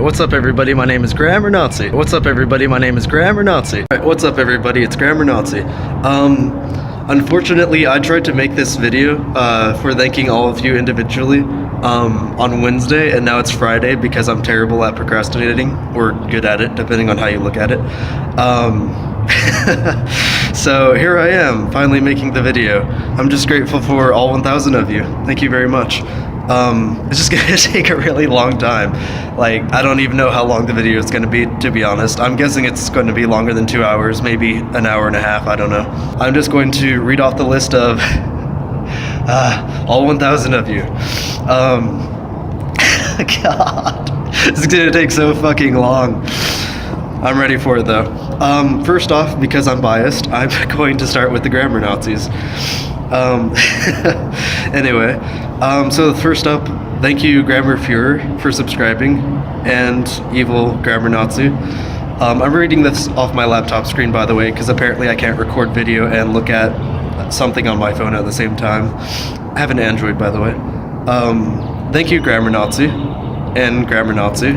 What's up everybody, my name is Grammar Nazi. What's up everybody, my name is Grammar Nazi. Alright, what's up everybody, it's Grammar Nazi. Unfortunately, I tried to make this video for thanking all of you individually on Wednesday, and now it's Friday because I'm terrible at procrastinating, or good at it, depending on how you look at it. So here I am, finally making the video. I'm just grateful for all 1,000 of you. Thank you very much. It's just gonna take a really long time. Like, I don't even know how long the video is gonna be, to be honest. I'm guessing it's going to be longer than 2 hours, maybe an hour and a half, I don't know. I'm just going to read off the list of all 1,000 of you. God, it's gonna take so fucking long. I'm ready for it though. First off, because I'm biased, I'm going to start with the Grammar Nazis. Anyway, so first up, thank you Grammar Fuhrer for subscribing, and evil Grammar Nazi. I'm reading this off my laptop screen, by the way, because apparently I can't record video and look at something on my phone at the same time. I have an Android, by the way. Thank you Grammar Nazi, and Grammar Nazi,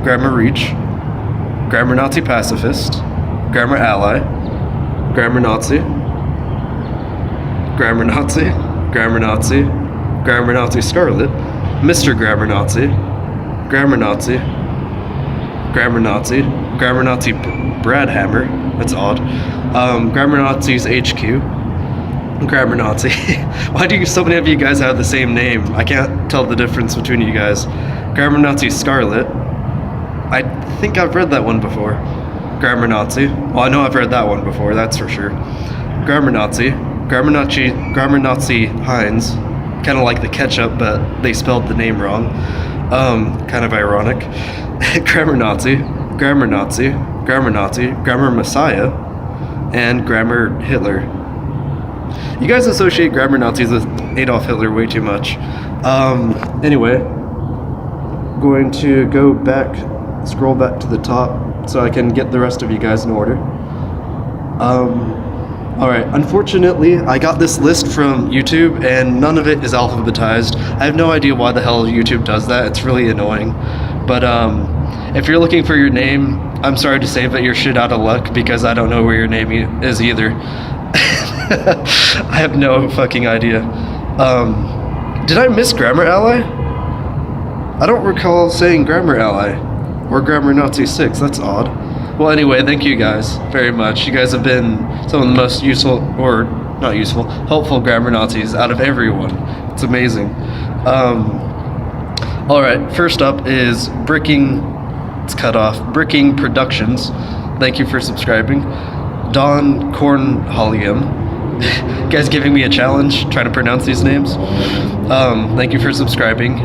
Grammar Reach, Grammar Nazi Pacifist, Grammar Ally, Grammar Nazi, Grammar Nazi, Grammar Nazi, Grammar Nazi Scarlet, Mr. Grammar Nazi, Grammar Nazi, Grammar Nazi, Grammar Nazi Bradhammer, that's odd, Grammar Nazis HQ, Grammar Nazi. Why do so many of you guys have the same name? I can't tell the difference between you guys. Grammar Nazi Scarlet. I think I've read that one before. Grammar Nazi. Well, I know I've read that one before, that's for sure. Grammar Nazi. Grammar Nazi Heinz. Kind of like the ketchup, but they spelled the name wrong. Kind of ironic. Grammar Nazi. Grammar Nazi. Grammar Nazi. Grammar Messiah. And Grammar Hitler. You guys associate Grammar Nazis with Adolf Hitler way too much. Anyway, going to go back, scroll back to the top so I can get the rest of you guys in order. Alright, unfortunately, I got this list from YouTube and none of it is alphabetized. I have no idea why the hell YouTube does that. It's really annoying. But if you're looking for your name, I'm sorry to say, but you're shit out of luck because I don't know where your name is either. I have no fucking idea. Did I miss Grammar Ally? I don't recall saying Grammar Ally or Grammar Nazi 6. That's odd. Well, anyway, thank you guys very much. You guys have been some of the most useful, or not useful, helpful Grammar Nazis out of everyone. It's amazing. Alright, first up is it's cut off, Bricking Productions. Thank you for subscribing. Don Cornholium. You guys giving me a challenge, trying to pronounce these names. Thank you for subscribing.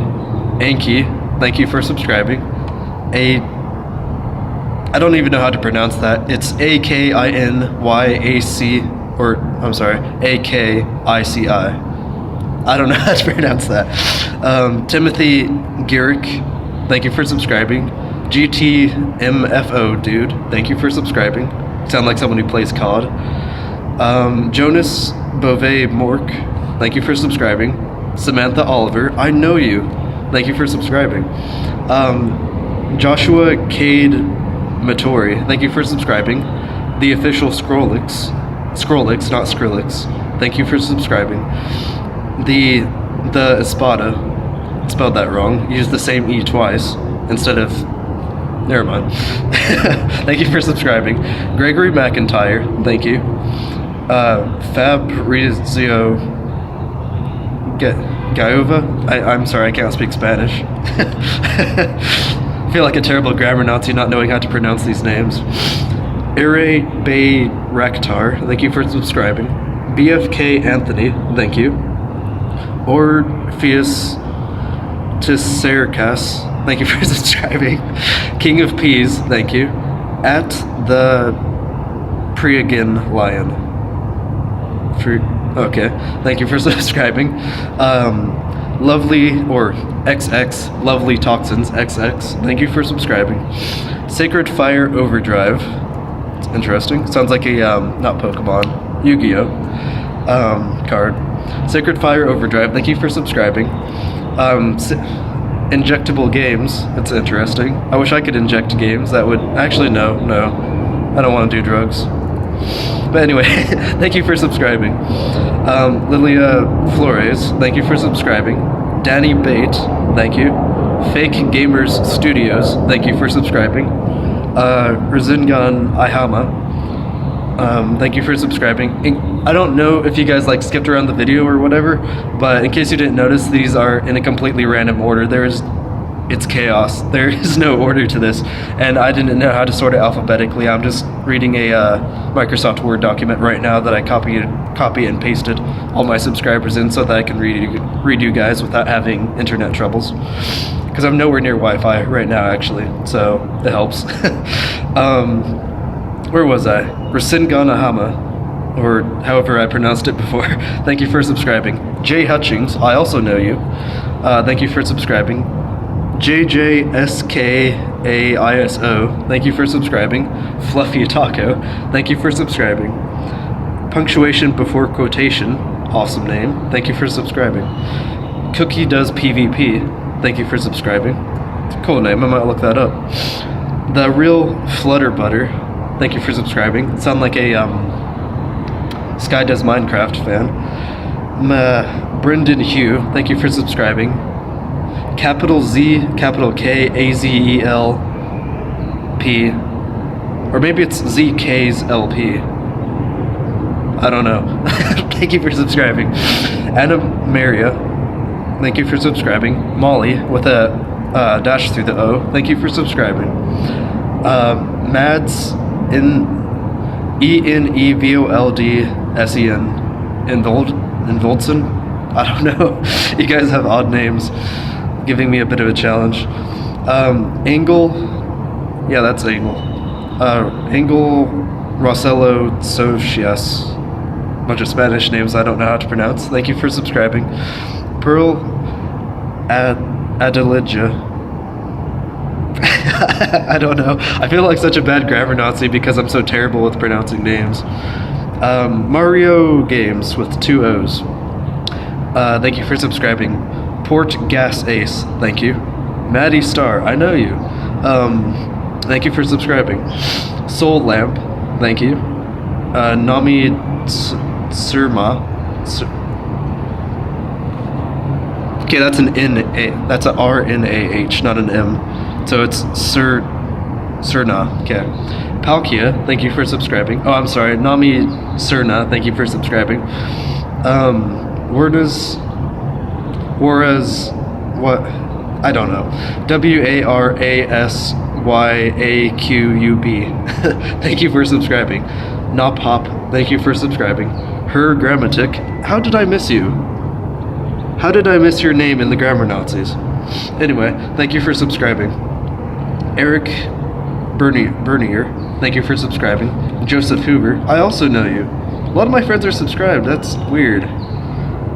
Anki, thank you for subscribing. I don't even know how to pronounce that. It's A-K-I-N-Y-A-C, or, I'm sorry, A-K-I-C-I. I don't know how to pronounce that. Timothy Girick, thank you for subscribing. GTMFO dude, thank you for subscribing. Sound like someone who plays COD. Jonas Beauvais Mork, thank you for subscribing. Samantha Oliver, I know you, thank you for subscribing. Joshua Cade Matori, thank you for subscribing. The Official Scrollix, not Skrillex, thank you for subscribing. The Espada, spelled that wrong, used the same E twice instead of, never mind. Thank you for subscribing. Gregory McIntyre, thank you. Fabrizio Gaiova, I'm sorry, I can't speak Spanish. I feel like a terrible Grammar Nazi not knowing how to pronounce these names. Ire Bay Raktar, thank you for subscribing. BFK Anthony, thank you. Orpheus Tisserkas, thank you for subscribing. King of Peas, thank you. At the Priagan Lion. Okay, thank you for subscribing. Lovely, or XX, Lovely Toxins, XX, thank you for subscribing. Sacred Fire Overdrive, it's interesting, sounds like a, not Pokemon, Yu-Gi-Oh! Card. Sacred Fire Overdrive, thank you for subscribing. Injectable games. It's interesting. I wish I could inject games. That would actually no. I don't want to do drugs. But anyway, thank you for subscribing. Lilia Flores, thank you for subscribing. Danny Bate, thank you. Fake Gamers Studios, thank you for subscribing. Razingan Ihama, thank you for subscribing. I don't know if you guys like skipped around the video or whatever, but in case you didn't notice, these are in a completely random order. It's chaos. There is no order to this, and I didn't know how to sort it alphabetically. I'm just reading a Microsoft Word document right now that I copy and pasted all my subscribers in so that I can read you guys without having internet troubles. Because I'm nowhere near Wi-Fi right now, actually, so it helps. Where was I? Rasingan Ahama, or however I pronounced it before. Thank you for subscribing. Jay Hutchings, I also know you. Thank you for subscribing. JJSKAISO, thank you for subscribing. Fluffy Taco, thank you for subscribing. Punctuation before quotation, awesome name, thank you for subscribing. Cookie Does PvP, thank you for subscribing. Cool name, I might look that up. The Real Flutter Butter, thank you for subscribing. Sound like a Sky Does Minecraft fan. Brendan Hugh, thank you for subscribing. Capital Z, capital K, AZELP, or maybe it's ZK's LP. I don't know. Thank you for subscribing. Anna Maria, thank you for subscribing. Molly, with a dash through the O, thank you for subscribing. Mads, ENEVOLDSEN, Involdson? I don't know. You guys have odd names, giving me a bit of a challenge. Angle, yeah, that's Angle. Angle Rosello Socias. Bunch of Spanish names I don't know how to pronounce. Thank you for subscribing. Pearl Adelija. I don't know. I feel like such a bad grammar Nazi because I'm so terrible with pronouncing names. Mario Games with 2 O's. Thank you for subscribing. Port Gas Ace, thank you. Maddie Star, I know you. Thank you for subscribing. Soul Lamp, thank you. Nami Surma. Okay, that's an that's a RNAH, not an M. So it's Surna. Okay. Palkia, thank you for subscribing. Oh, I'm sorry. Nami Surna, thank you for subscribing. Warras, what? I don't know. WARASYAQUB. Thank you for subscribing. Nopop, thank you for subscribing. Her Grammatic, how did I miss you? How did I miss your name in the Grammar Nazis? Anyway, thank you for subscribing. Eric Bernier, thank you for subscribing. Joseph Hoover, I also know you. A lot of my friends are subscribed, that's weird.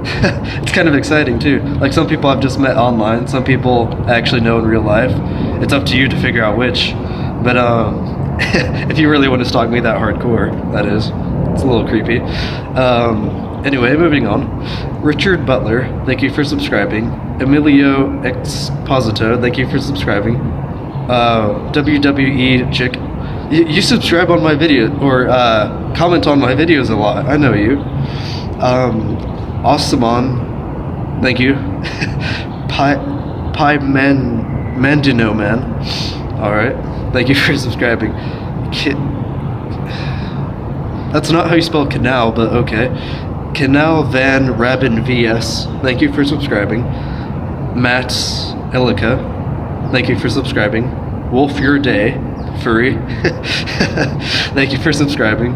It's kind of exciting too. Like, some people I've just met online, some people I actually know in real life. It's up to you to figure out which. But if you really want to stalk me that hardcore, that is. It's a little creepy. Anyway, moving on. Richard Butler, thank you for subscribing. Emilio Exposito, thank you for subscribing. WWE Chick, you subscribe on my video, or comment on my videos a lot. I know you. Awesomeon, thank you. Mandino Man, alright, thank you for subscribing. That's not how you spell canal, but okay. Canal Van Rabin VS, thank you for subscribing. Matt Elica, thank you for subscribing. Wolf Your Day, Furry, thank you for subscribing.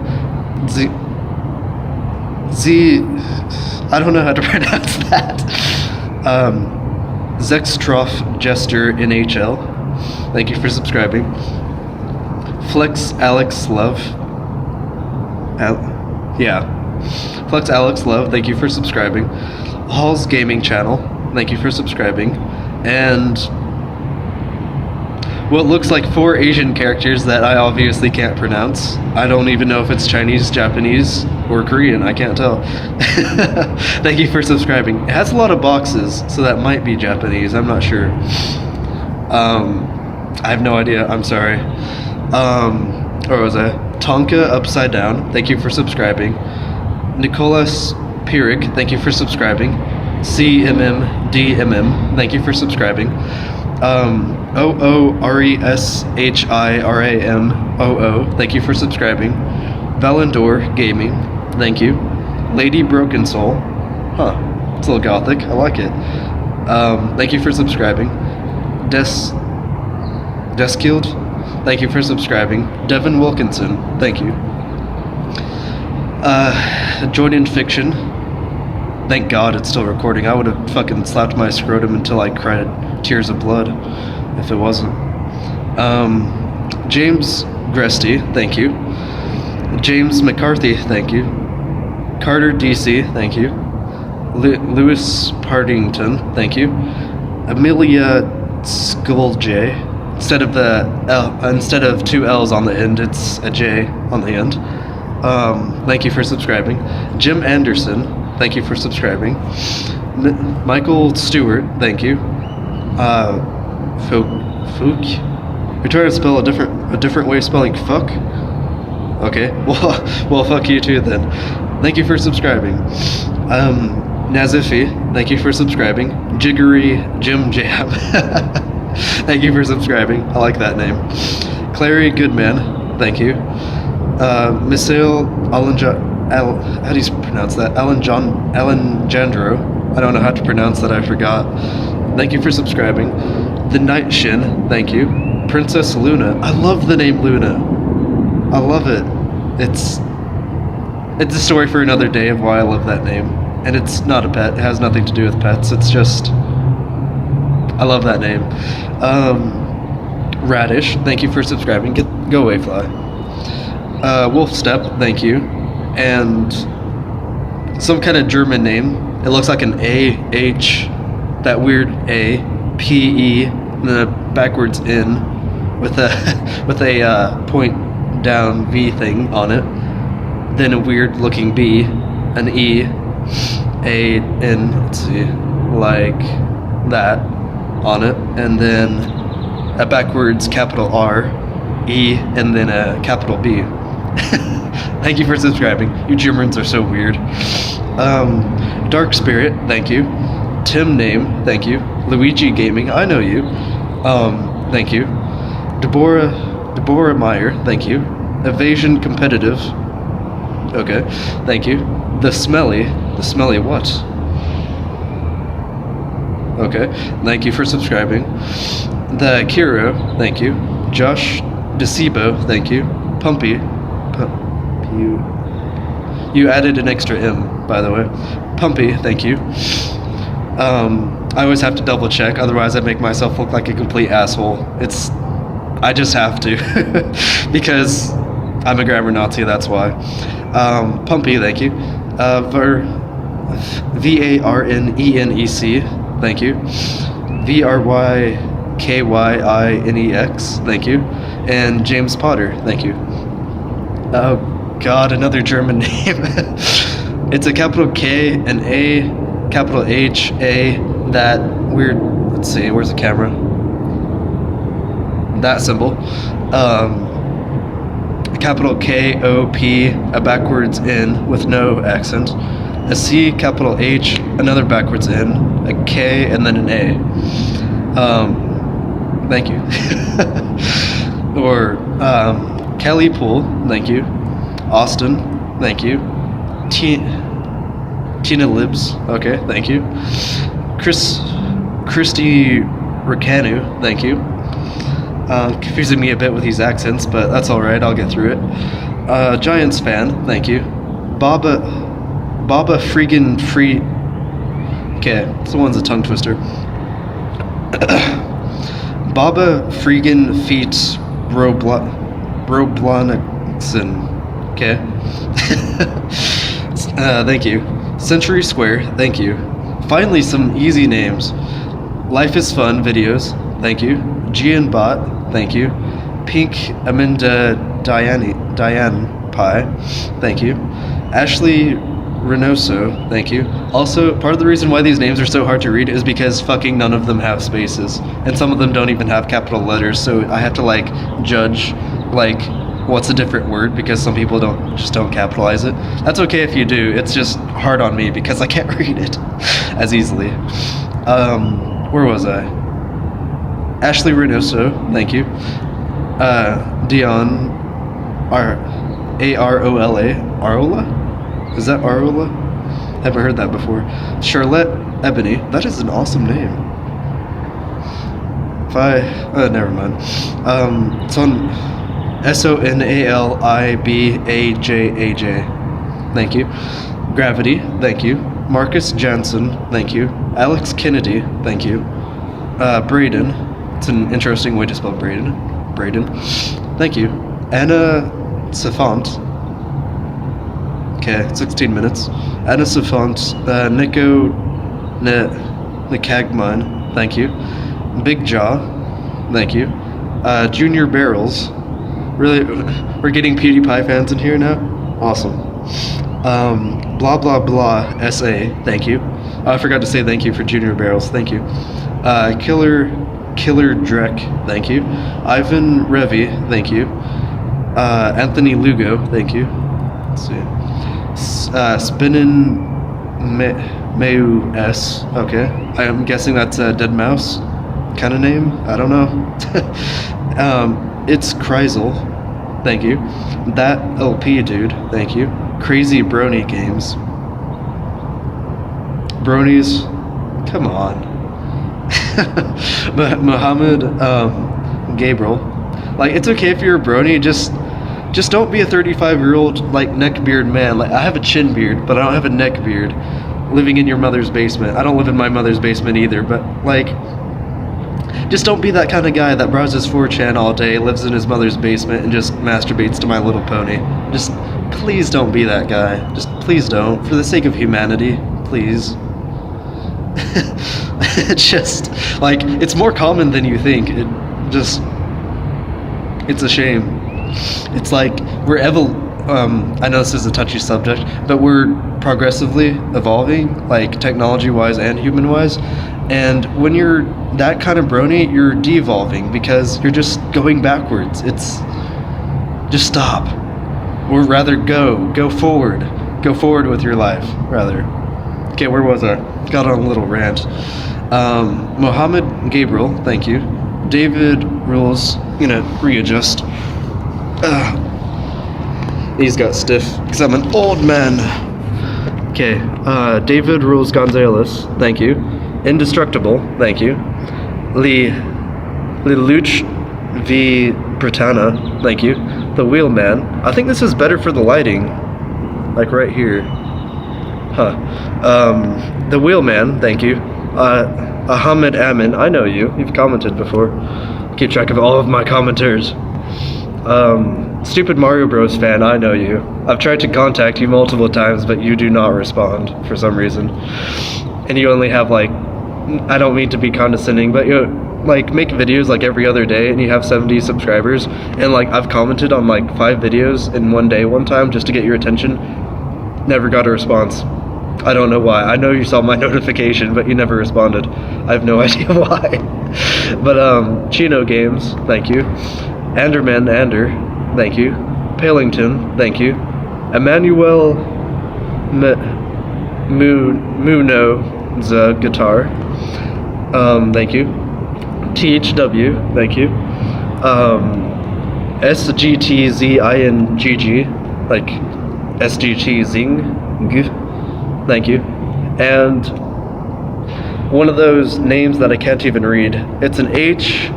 I don't know how to pronounce that. Zextroff Jester NHL, thank you for subscribing. Flex Alex Love, Flex Alex Love, thank you for subscribing. Hall's Gaming Channel, thank you for subscribing. And what looks like 4 Asian characters that I obviously can't pronounce. I don't even know if it's Chinese, Japanese, or Korean. I can't tell. Thank you for subscribing. It has a lot of boxes, so that might be Japanese. I'm not sure. I have no idea. I'm sorry. Or was I? Tonka Upside Down. Thank you for subscribing. Nicholas Pirik. Thank you for subscribing. CMMDMM. Thank you for subscribing. OORESHIRAMOO. Thank you for subscribing. Valendor Gaming. Thank you. Lady Broken Soul. Huh. It's a little gothic. I like it. Thank you for subscribing. Deskild. Thank you for subscribing. Devin Wilkinson. Thank you. Join-in Fiction. Thank God it's still recording. I would have fucking slapped my scrotum until I cried tears of blood if it wasn't. James Gresty, thank you. James McCarthy, thank you. Carter DC, thank you. Lewis Partington, thank you. Amelia Skulj, instead of 2 L's on the end, it's a J on the end. Thank you for subscribing. Jim Anderson, thank you for subscribing. Michael Stewart, thank you. Fook. You're trying to spell a different way of spelling fuck? Okay. Well, fuck you too then. Thank you for subscribing. Nazifi, thank you for subscribing. Jiggery Jim Jam. Thank you for subscribing. I like that name. Clary Goodman, thank you. Misael how do you pronounce that? Alejandro. I don't know how to pronounce that, I forgot. Thank you for subscribing. The Night Shin, thank you. Princess Luna. I love the name Luna. I love it. It's a story for another day of why I love that name. And it's not a pet. It has nothing to do with pets. It's just... I love that name. Radish, thank you for subscribing. Go away, fly. Wolf Step, thank you. And some kind of German name. It looks like an A-H, that weird A, P-E, and then a backwards N with a point down V thing on it. Then a weird looking B, an E, A, N, let's see, like that on it. And then a backwards capital R, E, and then a capital B. Thank you for subscribing. You Germans are so weird. Dark Spirit, thank you. Tim Name, thank you. Luigi Gaming, I know you. Thank you. Deborah Meyer, thank you. Evasion Competitive. Okay, thank you. The Smelly what? Okay, thank you for subscribing. The Kiro, thank you. Josh DeCebo, thank you. Pumpy, you added an extra M, by the way. Pumpy, thank you. I always have to double check, otherwise I make myself look like a complete asshole. I just have to, because I'm a grammar Nazi, that's why. Pumpy, thank you. VARNENEC, thank you. VRYKYINEX, thank you. And James Potter, thank you. Oh God, another German name. It's a capital K, an A, capital H, A, that weird, let's see, where's the camera? That symbol. A capital K, O, P, a backwards N with no accent. A C, capital H, another backwards N, a K, and then an A. Thank you. Or, Kelly Poole, thank you. Austin, thank you. Tina Libs, okay, thank you. Christy Ricanu, thank you. Confusing me a bit with these accents, but that's alright, I'll get through it. Giants fan, thank you. Baba Freegan Free. Okay, this one's a tongue twister. Baba Freegan Feet Roblanixon. Okay. Thank you. Century Square, thank you. Finally, some easy names. Life is Fun videos, thank you. Gian Bot, thank you. Pink Aminda Diane Pie, thank you. Ashley Reynoso, thank you. Also, part of the reason why these names are so hard to read is because fucking none of them have spaces, and some of them don't even have capital letters, so I have to like judge like what's a different word because some people don't capitalize it. That's okay if you do. It's just hard on me because I can't read it as easily. Where was I? Ashley Reynoso, thank you. Dion Arola? Arola? Is that Arola? Haven't heard that before. Charlotte Ebony. That is an awesome name. Never mind. It's on SONALIBAJAJ. Thank you. Gravity, thank you. Marcus Jansen, thank you. Alex Kennedy, thank you. Braden. It's an interesting way to spell Braden. Thank you. Anna Savant. Okay, 16 minutes. Anna Savant. Nico Nikagmine, thank you. Big Jaw, thank you. Junior Barrels. Really, we're getting PewDiePie fans in here now? Awesome. Blah blah blah SA, thank you. I forgot to say thank you for Junior Barrels, thank you. Killer Drek, thank you. Ivan Revy, thank you. Anthony Lugo, thank you. Let's see. Spinnin Meu S, okay. I'm guessing that's a Dead Mouse kind of name? I don't know. It's Kreisel, thank you. That LP dude, thank you. Crazy Brony Games. Bronies, come on. Muhammad Gabriel. Like, it's okay if you're a brony, just don't be a 35-year-old like neckbeard man. Like, I have a chin beard, but I don't have a neck beard. Living in your mother's basement. I don't live in my mother's basement either, but like, just don't be that kind of guy that browses 4chan all day, lives in his mother's basement, and just masturbates to My Little Pony. Just please don't be that guy. Just please don't. For the sake of humanity, please. Just like, it's more common than you think. It's a shame. It's like we're I know this is a touchy subject, but we're progressively evolving, like technology-wise and human-wise. And when you're that kind of brony, you're devolving because you're just going backwards. Just stop, or rather go forward. Go forward with your life, rather. Okay, where was I? Got on a little rant. Mohammed Gabriel, thank you. David Rules, readjust. These got stiff because I'm an old man. Okay, David Rules Gonzalez, thank you. Indestructible, thank you. Lelouch V. Britanna, thank you. The Wheelman. I think this is better for the lighting. Like right here. The Wheelman, thank you. Ahmed Amin, I know you. You've commented before. Keep track of all of my commenters. Stupid Mario Bros fan, I know you. I've tried to contact you multiple times, but you do not respond for some reason. And you only have like, I don't mean to be condescending, but you like make videos like every other day and you have 70 subscribers, and like I've commented on like 5 videos in one day one time just to get your attention. Never got a response. I don't know why. I know you saw my notification, but you never responded. I have no idea why. But Chino Games, thank you. Anderman Ander, thank you. Palington, thank you. Emmanuel Munoza Guitar, thank you. THW, thank you. SGTZINGG, like SGT Zing, thank you. And one of those names that I can't even read. It's an H,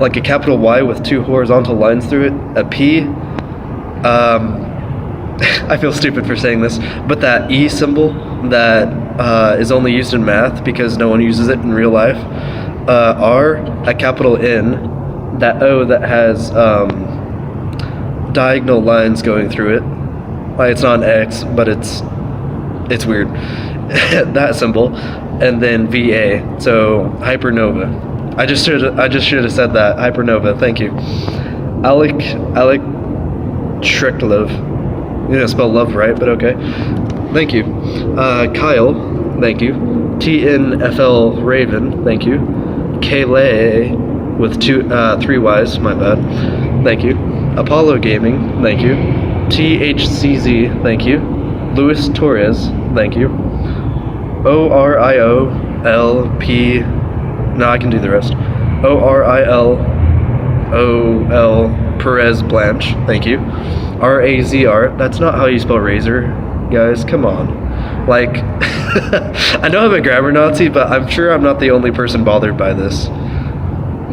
like a capital Y with 2 horizontal lines through it, a P. I feel stupid for saying this, but that E symbol that is only used in math because no one uses it in real life. R, a capital N, that O that has diagonal lines going through it. Like, it's not an X, but it's weird. That symbol, and then VA, so Hypernova. I just should have said that. Hypernova, thank you. Alec Shreklov. You didn't spell love right, but okay. Thank you. Kyle, thank you. TNFL Raven, thank you. Kayleigh with 3 Y's, my bad. Thank you. Apollo Gaming, thank you. THCZ, thank you. Luis Torres, thank you. ORIOLP. No, I can do the rest. ORILOL Perez Blanche, thank you. RAZR. That's not how you spell razor, guys. Come on. Like, I know I'm a grammar Nazi, but I'm sure I'm not the only person bothered by this.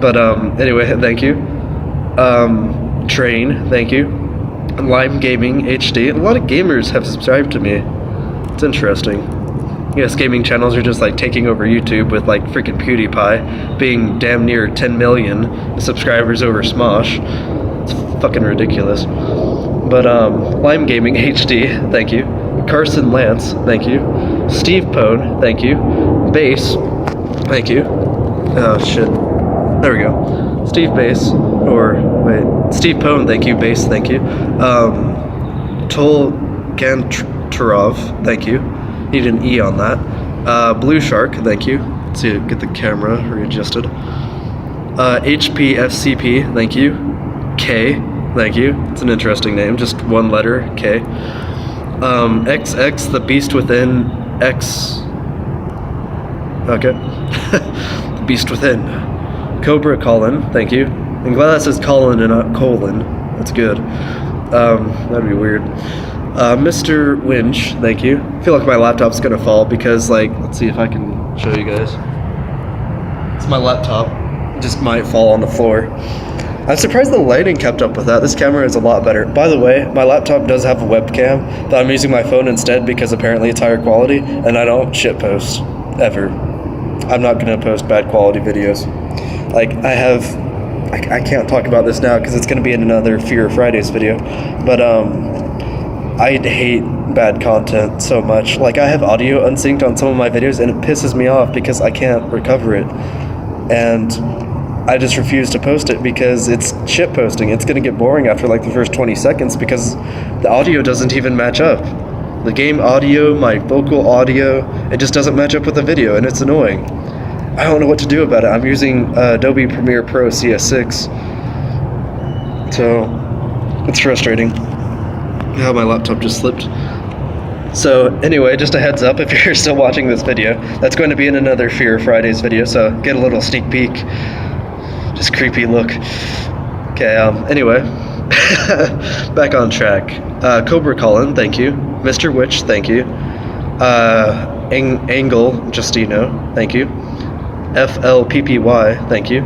But anyway, thank you. Train, thank you. Lime Gaming HD. A lot of gamers have subscribed to me. It's interesting. Yes, gaming channels are just like taking over YouTube with like freaking PewDiePie being damn near 10 million subscribers over Smosh. It's fucking ridiculous. But Lime Gaming HD, thank you. Carson Lance, thank you. Steve Pone, thank you. Bass, thank you. Oh shit. There we go. Steve Bass, or wait, Steve Pone, thank you. Bass, thank you. Tol Gantarov, thank you. Need an E on that. Blue Shark, thank you. Let's see, get the camera readjusted. HPFCP, thank you. K, thank you. It's an interesting name, just one letter, K. XX, the Beast Within, X. Okay. The Beast Within. Cobra Colin, thank you. I'm glad that says Colin and not colon. That's good. That'd be weird. Mr. Winch, thank you. I feel like my laptop's gonna fall because, like, let's see if I can show you guys. It's my laptop. It just might fall on the floor. I'm surprised the lighting kept up with that. This camera is a lot better. By the way, my laptop does have a webcam, but I'm using my phone instead because apparently it's higher quality, and I don't shitpost, ever. I'm not gonna post bad quality videos. Like, I can't talk about this now because it's gonna be in another Fear Fridays video, but I hate bad content so much. Like, I have audio unsynced on some of my videos and it pisses me off because I can't recover it. And I just refuse to post it because it's shit posting. It's gonna get boring after like the first 20 seconds because the audio doesn't even match up. The game audio, my vocal audio, it just doesn't match up with the video and it's annoying. I don't know what to do about it. I'm using Adobe Premiere Pro CS6. So, it's frustrating. Oh, my laptop just slipped. So anyway, just a heads up if you're still watching this video, that's going to be in another Fear Fridays video, so get a little sneak peek. Just creepy look. Okay, anyway. Back on track. Cobra Colin, thank you. Mr. Witch, thank you. Angle Justino, thank you. FLPPY, thank you.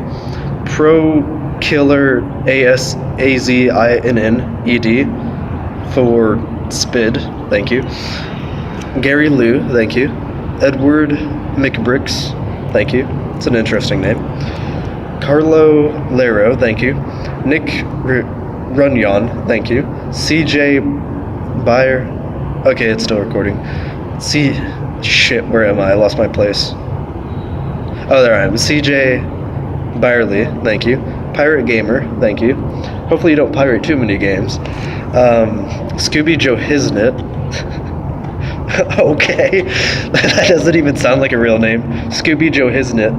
Pro Killer ASAZINNED for Spid, thank you. Gary Liu, thank you. Edward McBricks, thank you. It's an interesting name. Carlo Lero, thank you. Nick Runyon, thank you. CJ Bayer. Okay, it's still recording. Shit, where am I? I lost my place. Oh, there I am. CJ Byerly, thank you. Pirate Gamer, thank you. Hopefully you don't pirate too many games. Scooby Joe Hisnit. Okay. That doesn't even sound like a real name. Scooby Joe Hisnit.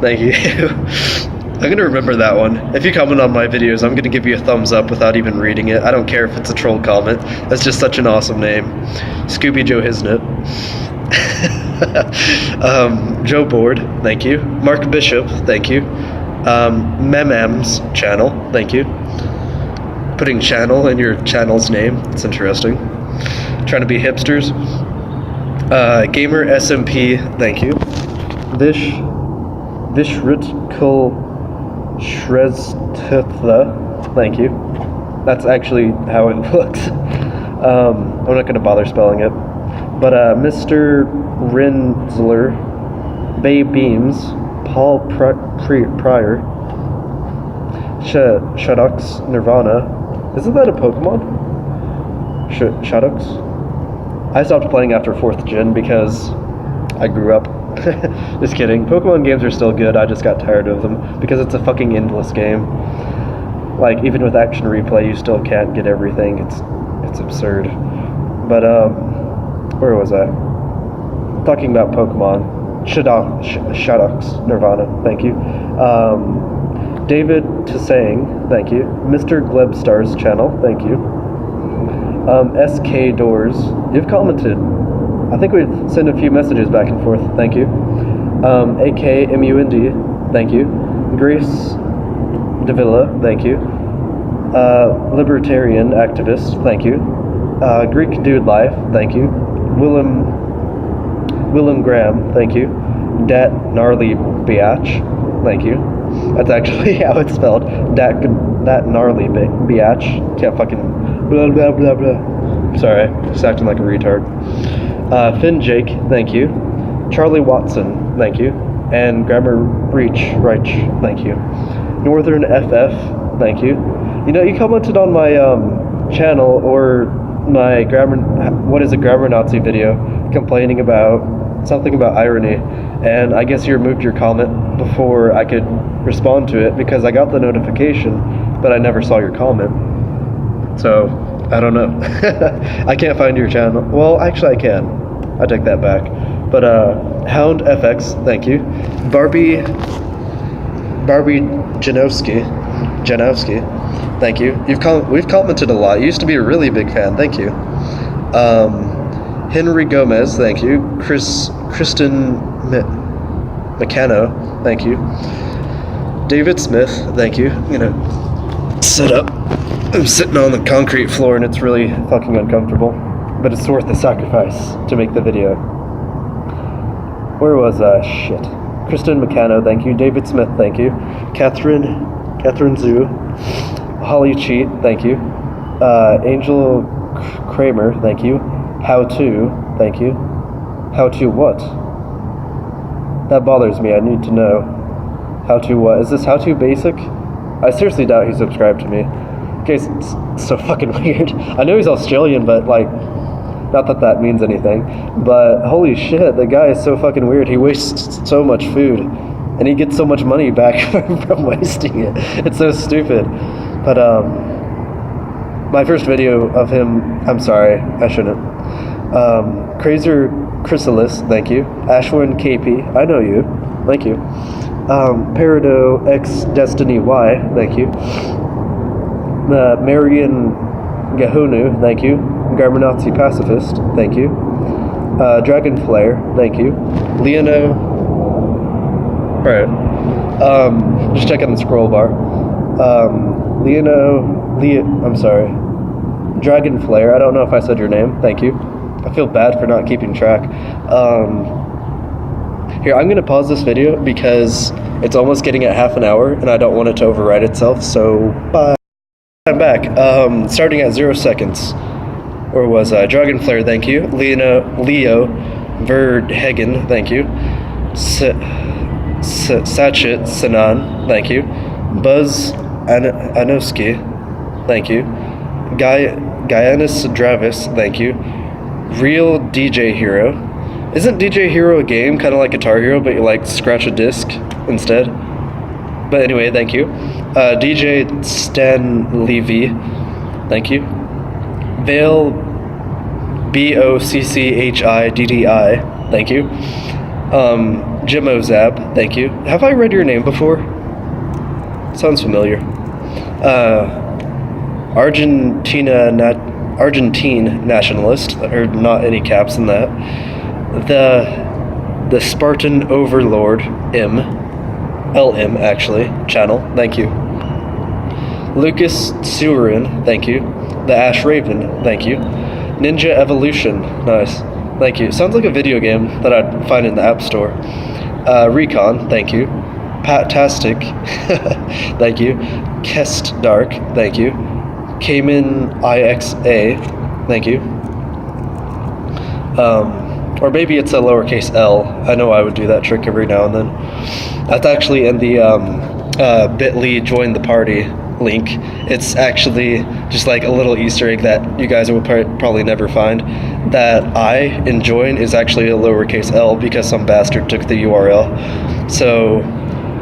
Thank you. I'm gonna remember that one. If you comment on my videos, I'm gonna give you a thumbs up without even reading it. I don't care if it's a troll comment. That's just such an awesome name. Scooby Joe Hisnit. Joe Board, thank you. Mark Bishop, thank you. Memam's channel, thank you. Putting channel in your channel's name, it's interesting. Trying to be hipsters. Gamer SMP, thank you. Vishritkul Shrestitha, thank you. That's actually how it looks. I'm not going to bother spelling it. But Mr. Rinsler, Bay Beams, Paul Pryor, Shadox Nirvana. Isn't that a Pokemon? Shadox? I stopped playing after 4th gen because I grew up. Just kidding. Pokemon games are still good. I just got tired of them because it's a fucking endless game. Like, even with action replay, you still can't get everything. It's absurd. But, where was I? Talking about Pokemon. Shadox Nirvana, thank you. David Tsang, thank you. Mr. Glebstar's channel, thank you. SK Doors, you've commented. I think we've sent a few messages back and forth, thank you. AKMUND, thank you. Grace Davila, thank you. Libertarian activist, thank you. Greek Dude Life, thank you. Willem Graham, thank you. Dat Gnarly Biatch, thank you. That's actually how it's spelled. Dat Gnarly Biatch. Can't fucking blah blah blah blah. Sorry, just acting like a retard. Finn Jake, thank you. Charlie Watson, thank you. And Grammar Reach, thank you. Northern FF, thank you. You know, you commented on my channel or my what is a grammar Nazi video complaining about something about irony, and I guess you removed your comment before I could respond to it because I got the notification, but I never saw your comment. So, I don't know. I can't find your channel. Well, actually I can. I take that back. But, Hound FX, thank you. Barbie Janowski, thank you. We've commented a lot. You used to be a really big fan, thank you. Henry Gomez, thank you. Kristen Meccano, thank you. David Smith, thank you. I'm gonna sit up. I'm sitting on the concrete floor and it's really fucking uncomfortable, but it's worth the sacrifice to make the video. Where was I? Shit. Kristen Meccano, thank you. David Smith, thank you. Catherine Zhu. Holly Cheat, thank you. Angel Kramer, thank you. How to, thank you. How to what? That bothers me, I need to know. How to what? Is this how to basic? I seriously doubt he subscribed to me. Okay, it's so fucking weird. I know he's Australian, but like, not that that means anything. But holy shit, the guy is so fucking weird. He wastes so much food. And he gets so much money back from wasting it. It's so stupid. But, my first video of him, I'm sorry, I shouldn't. Crazer Chrysalis, thank you. Ashwin KP, I know you, thank you. Parado X Destiny Y, thank you. Marian Gahunu, thank you. Garmanazi Pacifist, thank you. Dragon Flare, thank you. Leono, alright, just checking the scroll bar. I'm sorry. Dragon Flare, I don't know if I said your name, thank you. I feel bad for not keeping track. Here, I'm going to pause this video because it's almost getting at half an hour and I don't want it to overwrite itself, so bye. I'm back. Starting at 0 seconds. Where was I? Dragon Flare, thank you. Leo Verdhagen, thank you. Sachit Sanan, thank you. Buzz Anoski, thank you. Guyanus Dravis, thank you. Real DJ Hero. Isn't DJ Hero a game kind of like Guitar Hero, but you like scratch a disc instead? But anyway, thank you. DJ Stan Levy, thank you. Vale BOCCHIDDI, thank you. Jimozab, thank you. Have I read your name before? Sounds familiar. Argentine nationalist, or not any caps in that. The Spartan Overlord LM actually, channel, thank you. Lucas Surin, thank you. The Ash Raven, thank you. Ninja Evolution, nice, thank you. Sounds like a video game that I'd find in the App Store. Recon, thank you. Patastic, thank you. Kest Dark, thank you. Cayman IXA, thank you. Or maybe it's a lowercase L. I know I would do that trick every now and then. That's actually in the bit.ly join the party link. It's actually just like a little Easter egg that you guys will probably never find. that I in join is actually a lowercase l because some bastard took the URL. So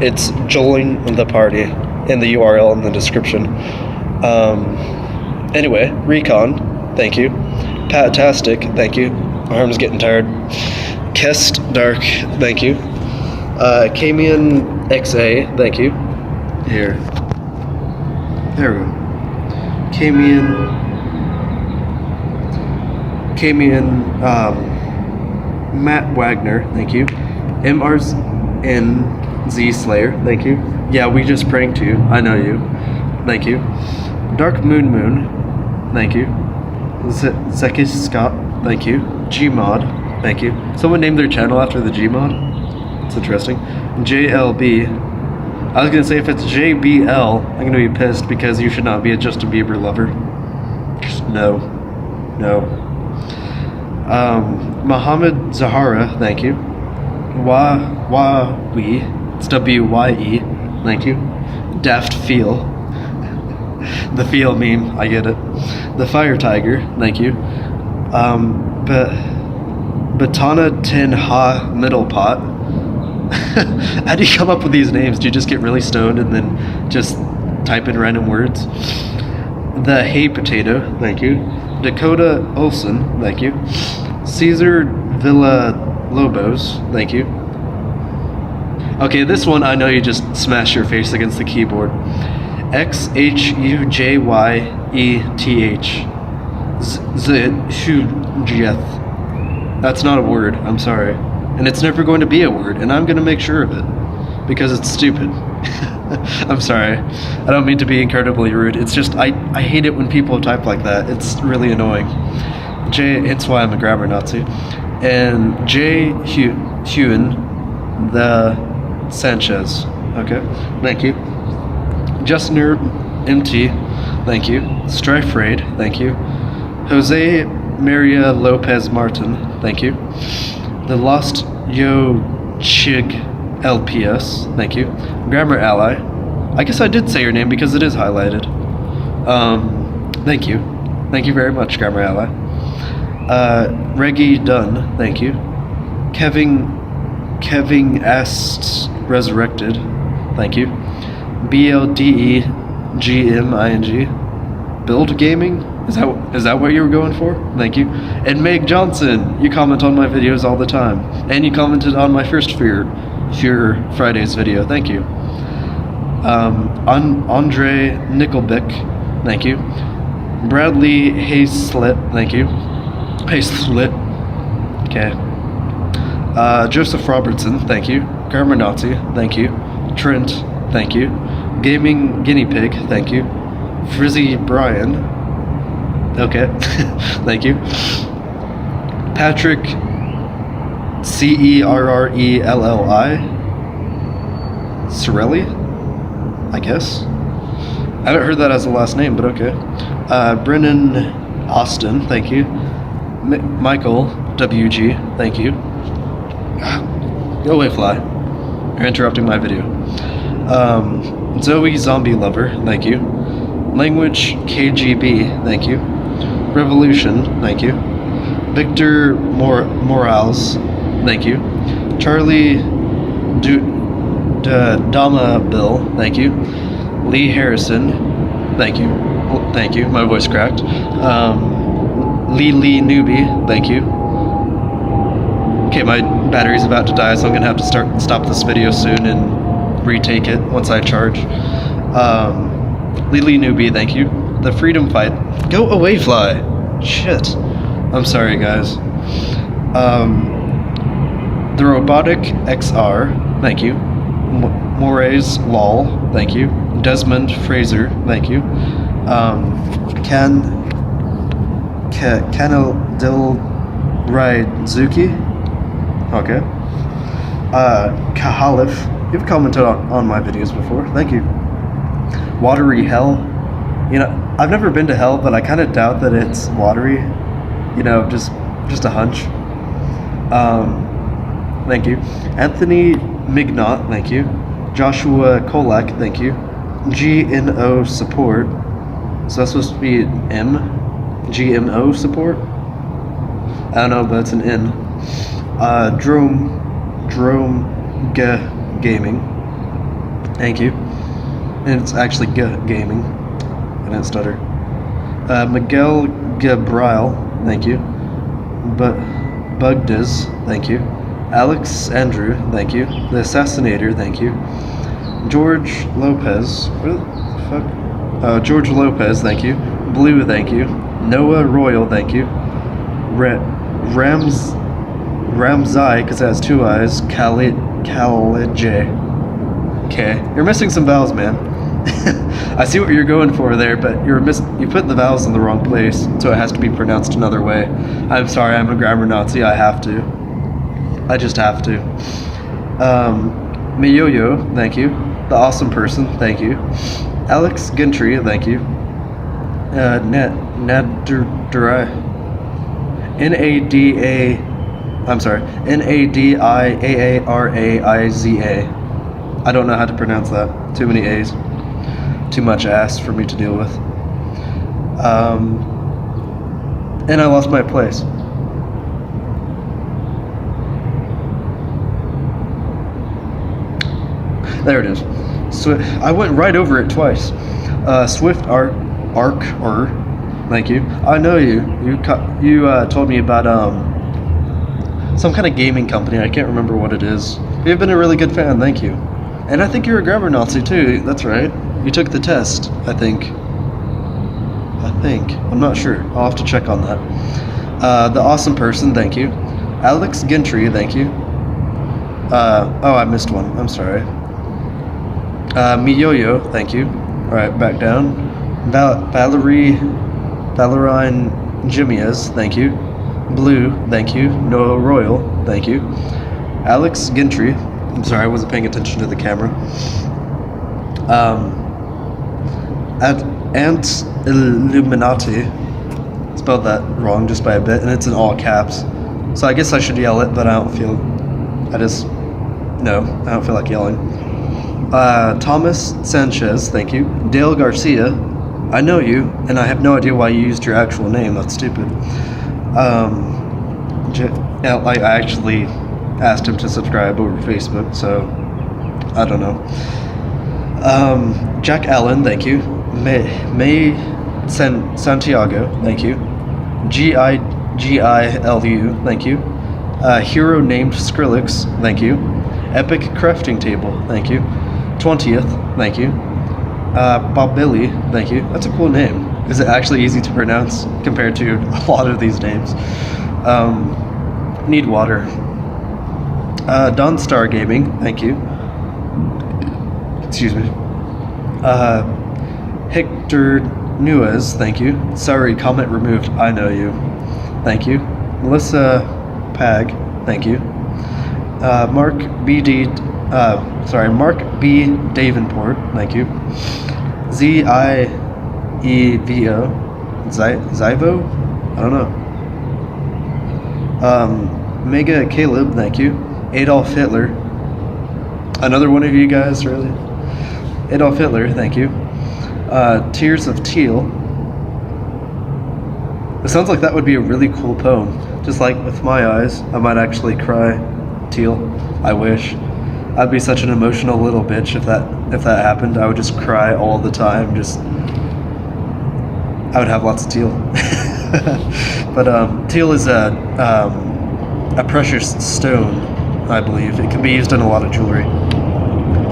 it's join the party in the URL in the description. Anyway, Recon, thank you. Patastic, thank you. My arm's getting tired. Kest Dark, thank you. Camian XA, thank you. Here. There we go. Camian, Matt Wagner, thank you. MRZ Slayer, thank you. Yeah, we just pranked you. I know you. Thank you. Dark Moon, thank you. Zekis Scott, thank you. Gmod, thank you. Someone named their channel after the Gmod. It's interesting. JLB. I was gonna say if it's JBL, I'm gonna be pissed because you should not be a Justin Bieber lover. Just no. Muhammad Zahara, thank you. We, it's WYE, thank you. Daft Feel. The Feel meme, I get it. The Fire Tiger, thank you. Batana Tin Ha Middle Pot. How do you come up with these names? Do you just get really stoned and then just type in random words? The Hay Potato, thank you. Dakota Olson, thank you. Caesar Villa Lobos, thank you. Okay, this one I know you just smash your face against the keyboard. XHUJYETH. Zhujeth. That's not a word, I'm sorry. And it's never going to be a word, and I'm going to make sure of it. Because it's stupid. I'm sorry. I don't mean to be incredibly rude. It's just, I hate it when people type like that. It's really annoying. It's why I'm a grammar Nazi. And J. Hewen, the Sanchez. Okay, thank you. Justner MT, thank you. Strife Raid, thank you. Jose Maria Lopez Martin, thank you. The Lost Yo Chig LPS, thank you. Grammar Ally. I guess I did say your name because it is highlighted. Thank you. Thank you very much, Grammar Ally. Reggie Dunn, thank you. Kevin Asts Resurrected, thank you. BLDEGMING. Build Gaming? Is that what you were going for? Thank you. And Meg Johnson, you comment on my videos all the time. And you commented on my first Fear Fridays video. Thank you. Andre Nickelbeck, thank you. Bradley Hayslit, thank you. Hayslit. Okay. Joseph Robertson, thank you. Grammar Nazi, thank you. Trent, thank you. Gaming Guinea Pig, thank you. Frizzy Brian, okay, thank you. Patrick Cerrelli, Sorelli, I guess. I haven't heard that as a last name, but okay. Brennan Austin, thank you. Michael WG, thank you. Go away, fly. You're interrupting my video. Zoe Zombie Lover, thank you. Language KGB, thank you. Revolution, thank you. Victor Morales, thank you. Charlie Dama Bill, thank you. Lee Harrison, thank you. Thank you, my voice cracked. Lee Newbie, thank you. Okay, my battery's about to die, so I'm gonna have to stop this video soon and retake it once I charge. Lily Newbie, thank you. The Freedom Fight. Go away, fly. Shit. I'm sorry, guys. The Robotic XR, thank you. Moraes Lol, thank you. Desmond Fraser, thank you. Kanal Dil Raizuki, okay. Kahalif, you've commented on my videos before, thank you. Watery Hell, you know, I've never been to hell, but I kind of doubt that it's watery, you know, just a hunch. Thank you. Anthony Mignot, thank you. Joshua Kolak, thank you. GNO Support, so that's supposed to be M? GMO Support? I don't know, but it's an N. Gaming. Thank you. And it's actually gaming. I didn't stutter. Miguel Gabriel, thank you. Bugdiz, thank you. Alex Andrew, thank you. The Assassinator, thank you. George Lopez, where the fuck? George Lopez, thank you. Blue, thank you. Noah Royal, thank you. Ramzai, because it has 2 eyes. Khalid J. Okay, you're missing some vowels, man. I see what you're going for there, but you put the vowels in the wrong place, so it has to be pronounced another way. I'm sorry, I'm a grammar Nazi. I have to. I just have to. Miyoyo, thank you. The Awesome Person, thank you. Alex Gentry, thank you. Nadiara. Nadiaaraiza. I don't know how to pronounce that. Too many A's. Too much ass for me to deal with. And I lost my place. There it is. I went right over it twice. Swift Arc, thank you. I know you. You told me about some kind of gaming company. I can't remember what it is. You've been a really good fan. Thank you. And I think you're a grammar Nazi too. That's right. You took the test. I think. I'm not sure. I'll have to check on that. The Awesome Person. Thank you. Alex Gentry. Thank you. Oh, I missed one. I'm sorry. Miyoyo, thank you. Alright, back down. Valorine Jimias, thank you. Blue, thank you. Noah Royal, thank you. Alex Gentry, I'm sorry, I wasn't paying attention to the camera. Ant Illuminati, spelled that wrong just by a bit, and it's in all caps. So I guess I should yell it, but I don't feel like yelling. Thomas Sanchez, thank you. Dale Garcia, I know you, and I have no idea why you used your actual name. That's stupid. I actually asked him to subscribe over Facebook, so I don't know. Jack Allen, thank you. May Santiago, thank you. Gilu, thank you. Hero named Skrillex, thank you. Epic crafting table, thank you. 20th, thank you. Bob Billy, thank you. That's a cool name. Is it actually easy to pronounce compared to a lot of these names? Need water. Don Star Gaming, thank you. Excuse me. Hector Nuez, thank you. Sorry, comment removed. I know you. Thank you. Melissa Pag, thank you. Mark B. Davenport, thank you. Zievo, Zyvo? I don't know. Mega Caleb, thank you. Adolf Hitler. Another one of you guys, really? Adolf Hitler, thank you. Tears of Teal. It sounds like that would be a really cool poem. Just like with my eyes, I might actually cry. Teal. I wish. I'd be such an emotional little bitch if that happened. I would just cry all the time. I would have lots of teal. But teal is a precious stone, I believe. It can be used in a lot of jewelry.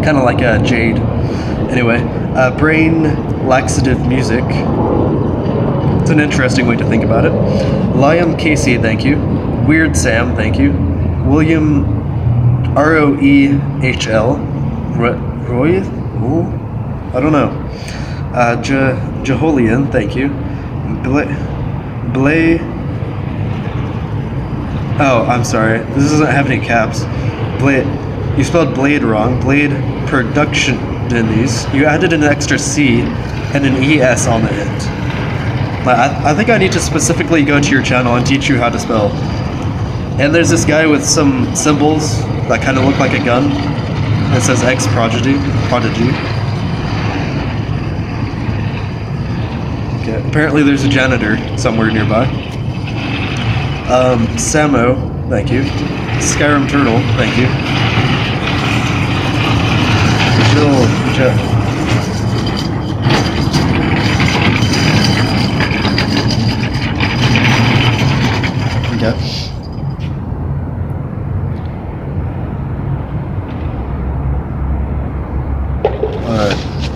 Kind of like a jade. Anyway, brain laxative music. It's an interesting way to think about it. Liam Casey, thank you. Weird Sam, thank you. William Roehl. Roy? Ooh, I don't know. Jaholian, thank you. Oh, I'm sorry. This doesn't have any caps. You spelled Blade wrong. Blade Production Denny's. You added an extra C and an ES on the end. I think I need to specifically go to your channel and teach you how to spell. And there's this guy with some symbols that kind of look like a gun. It says X Prodigy. Okay, apparently there's a janitor somewhere nearby. Samo, thank you. Skyrim Turtle, thank you. Jill. Okay.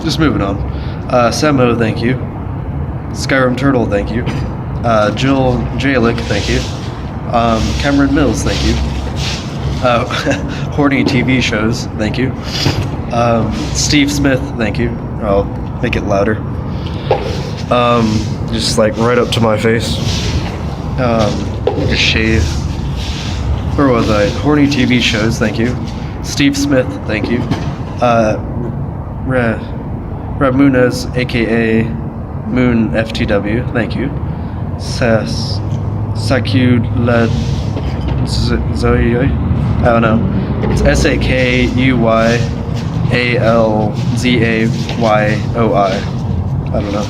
Just moving on. Samo, thank you. Skyrim Turtle, thank you. Jill Jalick, thank you. Cameron Mills, thank you. Horny TV shows, thank you. Steve Smith, thank you. I'll make it louder. Just like right up to my face. Just shave. Where was I? Horny TV shows, thank you. Steve Smith, thank you. Ramunez, aka Moon FTW, thank you. Sakyud Led Zoe, I don't know. It's SAKUYALZAYOI. I don't know.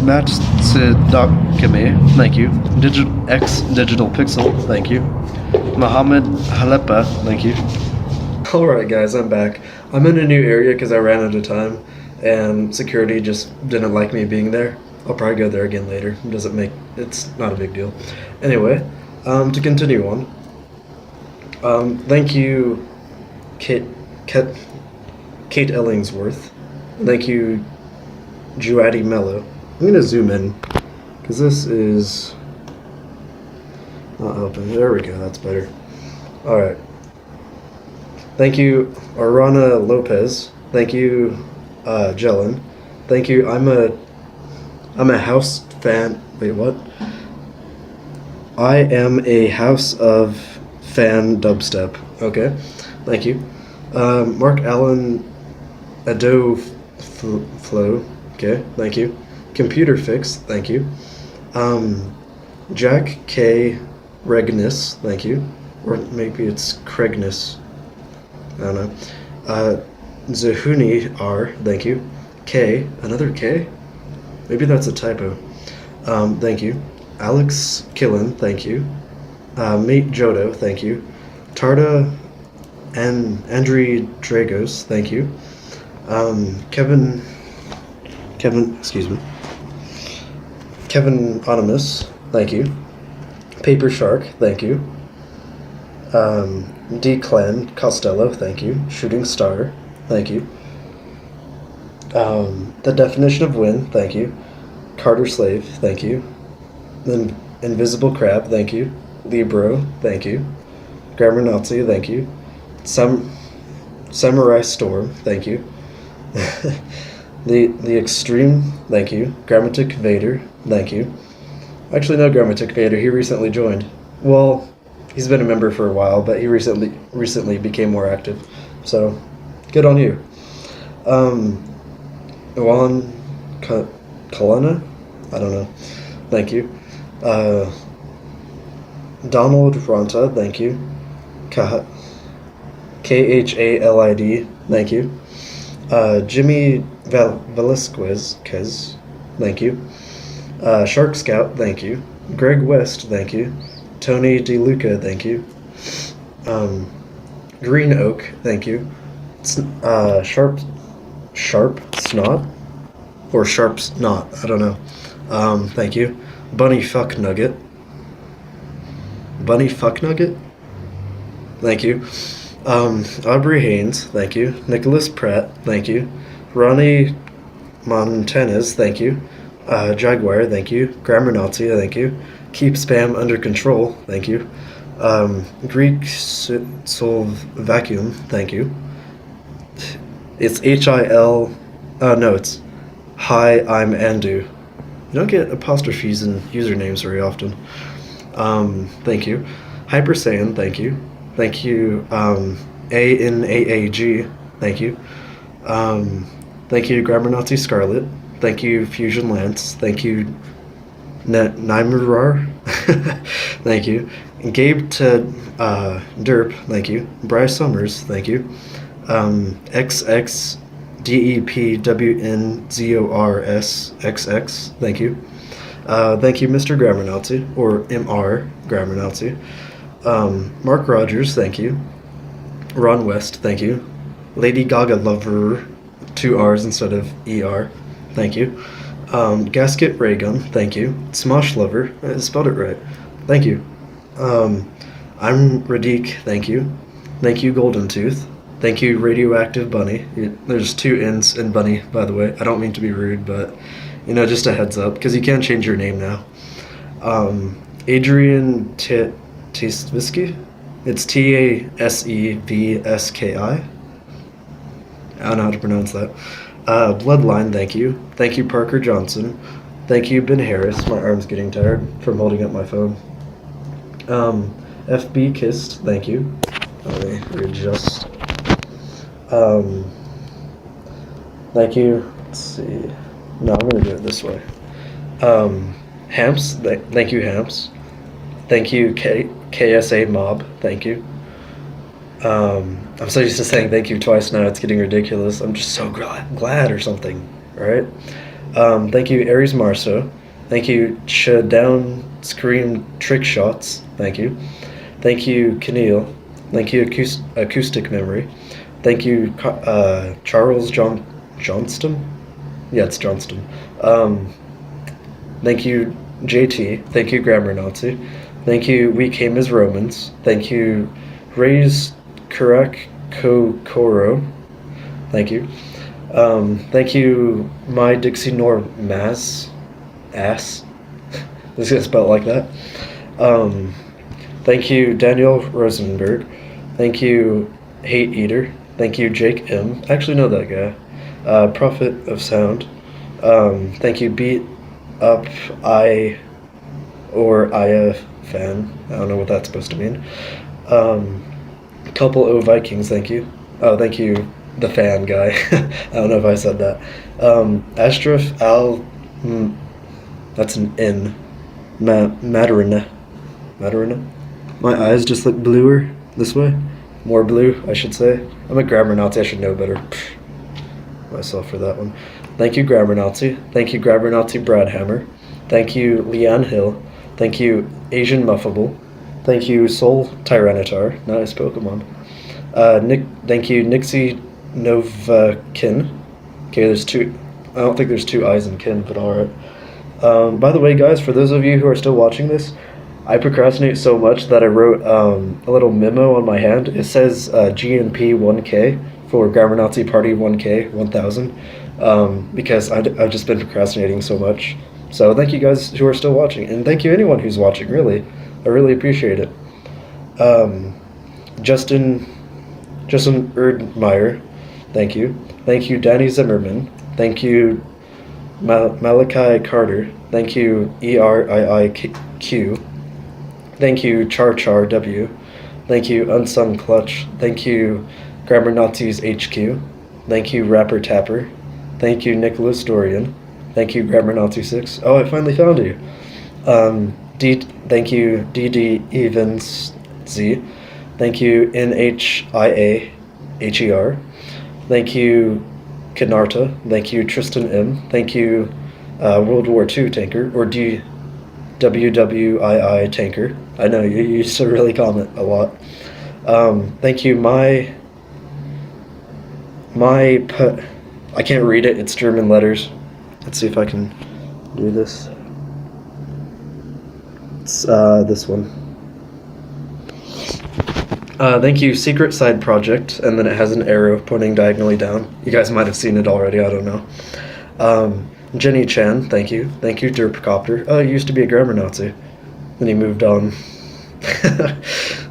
Matt Sidakame, thank you. Digital Pixel, thank you. Mohammed Halepa, thank you. Alright guys, I'm back. I'm in a new area because I ran out of time and security just didn't like me being there. I'll probably go there again later. It's not a big deal. Anyway, to continue on. Thank you, Kate Ellingsworth. Thank you, Juadi Mello. I'm gonna zoom in because this is not helping. There we go, that's better. Alright. Thank you, Arana Lopez. Thank you, Jelen. Thank you. I'm a house fan. Wait, what? I am a house of fan dubstep. Okay. Thank you. Mark Allen Ado Flow. Okay. Thank you. Computer Fix. Thank you. Jack K. Regnus. Thank you. Or maybe it's Kregnus. I don't know. Zahuni R, thank you. K, another K? Maybe that's a typo. Thank you. Alex Killen, thank you. Mate Jodo, thank you. Tarda and Andri Dragos, thank you. Kevin, excuse me. Kevin Onimus, thank you. Paper Shark, thank you. D. Clan Costello, thank you. Shooting Star, thank you. The Definition of Win, thank you. Carter Slave, thank you. Then Invisible Crab, thank you. Libro, thank you. Grammar Nazi, thank you. Samurai Storm, thank you. the Extreme, thank you. Grammatic Vader, thank you. Actually, no Grammatic Vader, he recently joined. Well, he's been a member for a while, but he recently became more active. So, good on you. Iwan Kalana? I don't know. Thank you. Donald Ronta, thank you. Khalid, thank you. Jimmy Velasquez, thank you. Shark Scout, thank you. Greg West, thank you. Tony DeLuca, thank you. Green Oak, thank you. Sharp Snot? Or Sharp Snot, I don't know. Thank you. Bunny Fuck Nugget. Thank you. Aubrey Haynes, thank you. Nicholas Pratt, thank you. Ronnie Montanez, thank you. Jaguar, thank you. Grammar Nazi, thank you. Keep Spam Under Control, thank you. Greek Soul Vacuum, thank you. It's HIL, no, it's Hi, I'm Andu. You don't get apostrophes in usernames very often. Thank you. Hyper Saiyan, thank you. Thank you, ANAAG, thank you. Thank you, Grammar Nazi Scarlet. Thank you, Fusion Lance. Thank you, Naimurar. Thank you. Gabe to Derp, thank you. Bryce Summers, thank you. XXDEPWNZORSXX, thank you. Thank you, Mr. Grammar Nazi, or MR Grammar Nazi. Mark Rogers, thank you. Ron West, thank you. Lady Gaga Lover, 2 R's instead of ER, thank you. Gasket Raygun, thank you. Smosh Lover, I spelled it right, thank you. I'm Radik, thank you. Thank you, Golden Tooth. Thank you, Radioactive Bunny. There's 2 N's in Bunny, by the way. I don't mean to be rude, but, just a heads up, because you can change your name now. Adrian Tasevsky? It's Tasevski. I don't know how to pronounce that. Bloodline, thank you. Thank you, Parker Johnson. Thank you, Ben Harris. My arm's getting tired from holding up my phone. FB Kissed, thank you. Let me readjust. Thank you. Let's see. No, I'm gonna do it this way. Hamps, thank you, Hamps. Thank you, KSA Mob, thank you. I'm so used to saying thank you twice now, it's getting ridiculous. I'm just so glad or something, alright? Thank you, Aries Marso. Thank you, Down Scream Trick Shots, thank you. Thank you, Keneal. Thank you, Acoustic Memory. Thank you, Charles Johnston? Yeah, it's Johnston. Thank you, JT. Thank you, Grammar Nazi. Thank you, We Came as Romans. Thank you, Ray's Karak Kokoro. Thank you. Thank you, My Dixie Nor Maz. Ass. This is spelled like that. Thank you, Daniel Rosenberg. Thank you, Hate Eater. Thank you, Jake M. I actually know that guy. Prophet of Sound. Thank you, Beat Up Ia Fan. I don't know what that's supposed to mean. Couple O Vikings, thank you. Oh, thank you, the fan guy. I don't know if I said that. Astraf Al. That's an N. Madarina. My eyes just look bluer this way. More blue, I should say. I'm a Grammar Nazi, I should know better. Myself for that one. Thank you, Grammar Nazi. Thank you, Grammar Nazi Bradhammer. Thank you, Leanne Hill. Thank you, Asian Muffable. Thank you, Soul Tyranitar. Nice Pokemon. Thank you, Nixie Novakin. Okay, there's 2. I don't think there's 2 I's in kin, but alright. By the way, guys, for those of you who are still watching this, I procrastinate so much that I wrote a little memo on my hand. It says GNP 1K for Grammar Nazi Party 1K 1000 because I've just been procrastinating so much. So thank you guys who are still watching, and thank you anyone who's watching, really. I really appreciate it. Justin Erdmeyer, thank you. Thank you, Danny Zimmerman. Thank you, Malachi Carter. Thank you, ERIIQ. Thank you, Char W. Thank you, Unsung Clutch. Thank you, Grammar Nazis HQ. Thank you, Rapper Tapper. Thank you, Nicholas Dorian. Thank you, Grammar Nazi 6. Oh, I finally found you. Thank you, DD Evans Z. Thank you, NHIA HER. Thank you, Kanarta. Thank you, Tristan M. Thank you, World War II Tanker, or WWII Tanker. I know, you used to really comment a lot. Thank you, I can't read it, it's German letters. Let's see if I can do this. It's this one. Thank you, Secret Side Project, and then it has an arrow pointing diagonally down. You guys might have seen it already, I don't know. Jenny Chan, thank you. Thank you, Derpcopter. Oh, he used to be a Grammar Nazi. Then he moved on.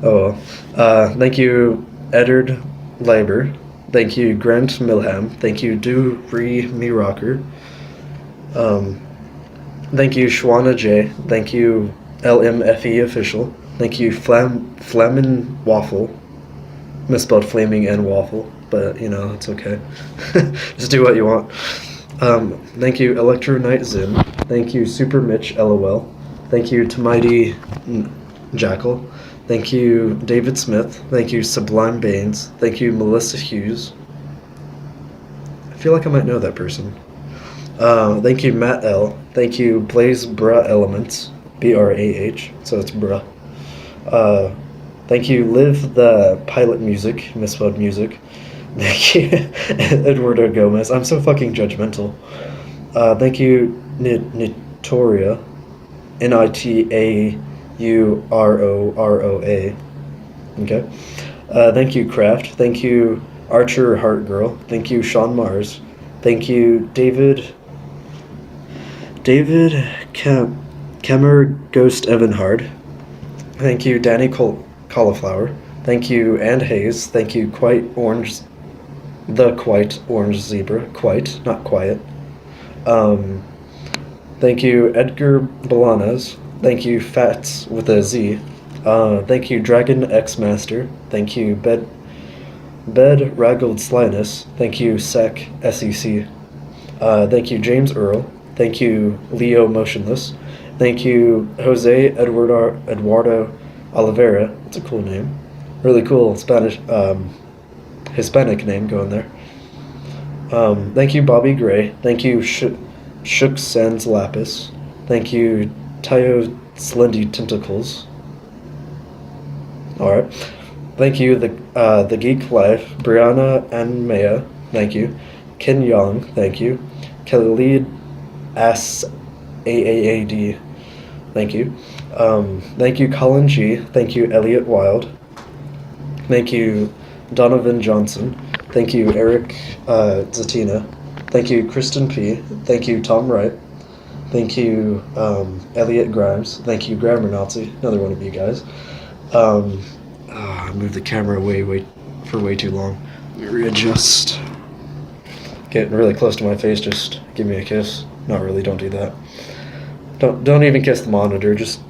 Oh well. Thank you, Eddard Leiber. Thank you, Grant Milham. Thank you, Do Re Me Rocker. Thank you, Shwana J. Thank you, LMFE Official. Thank you, Flamin Waffle. Misspelled Flaming and Waffle, but it's okay. Just do what you want. Thank you, Electro Knight Zin. Thank you, Super Mitch LOL. Thank you, Mighty Jackal. Thank you, David Smith. Thank you, Sublime Baines. Thank you, Melissa Hughes. I feel like I might know that person. Thank you, Matt L. Thank you, Blaze Bruh Elements, BRAH. So it's bruh. Uh, Thank you, Live the Pilot Music, Misspelled Music. Thank you, Eduardo Gomez. I'm so fucking judgmental. Thank you, Nitoria, Nitauroroa. Okay. Thank you, Kraft. Thank you, Archer Heart Girl. Thank you, Sean Mars. Thank you, David Kemmer Ghost Evanhard. Thank you, Danny Cauliflower. Thank you, and Hayes. Thank you, Quite Orange Zebra. Quite, not quiet. Um, Thank you, Edgar Balanas. Thank you, Fats with a Z. Thank you, Dragon X Master. Thank you, Bed Raggled Slyness. Thank you, Sec SEC. Thank you, James Earl. Thank you, Leo Motionless. Thank you, Jose Eduardo Oliveira. That's a cool name. Really cool Spanish, Hispanic name going there. Thank you, Bobby Gray. Thank you, Shook Sans Lapis. Thank you, Tayo Slendy Tentacles. Alright. Thank you, the Geek Life, Brianna and Maya. Thank you. Ken Young. Thank you. Khalid S. AAAD. Thank you. Thank you, Colin G. Thank you, Elliot Wild. Thank you, Donovan Johnson. Thank you, Eric Zatina. Thank you, Kristen P. Thank you, Tom Wright. Thank you, Elliot Grimes. Thank you, Grammar Nazi. Another one of you guys. I moved the camera way too long. Let me readjust. Getting really close to my face. Just give me a kiss. Not really. Don't do that. Don't even kiss the monitor. Just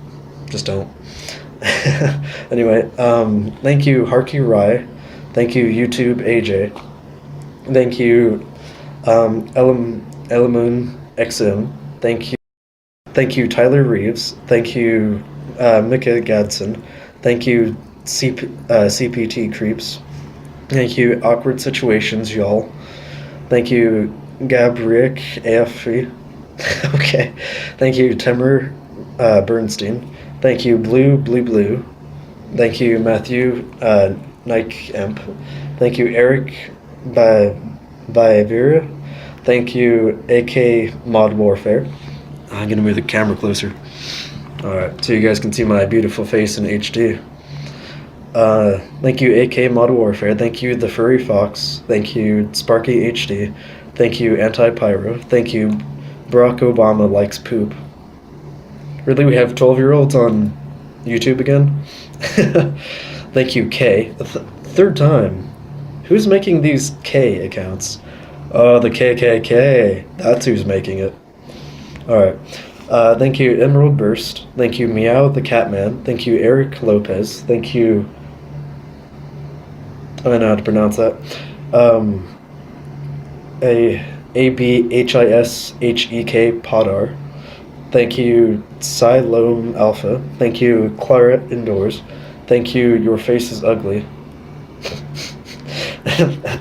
don't. Anyway, thank you, Harky Rye. Thank you, YouTube AJ. Thank you, Elamoon XM. Thank you, Tyler Reeves. Thank you, Mika Gadsden. Thank you, CPT Creeps. Thank you, Awkward Situations, y'all. Thank you, Gabrick AFV. Okay. Thank you, Timur Bernstein. Thank you, Blue. Thank you, Matthew Nike Emp. Thank you, Eric Baevira. Thank you, AK Mod Warfare. I'm gonna move the camera closer. Alright, so you guys can see my beautiful face in HD. Thank you, AK Mod Warfare. Thank you, The Furry Fox. Thank you, Sparky HD. Thank you, Anti-Pyro. Thank you, Barack Obama Likes Poop. Really, we have 12-year-olds on YouTube again? Thank you, K. Third time. Who's making these K accounts? Oh, the KKK. That's who's making it. Alright. Thank you, Emerald Burst. Thank you, Meow the Catman. Thank you, Eric Lopez. Thank you... I don't know how to pronounce that. ABHISHEK Podar. Thank you, Siloam Alpha. Thank you, Claret Indoors. Thank you, Your Face is Ugly.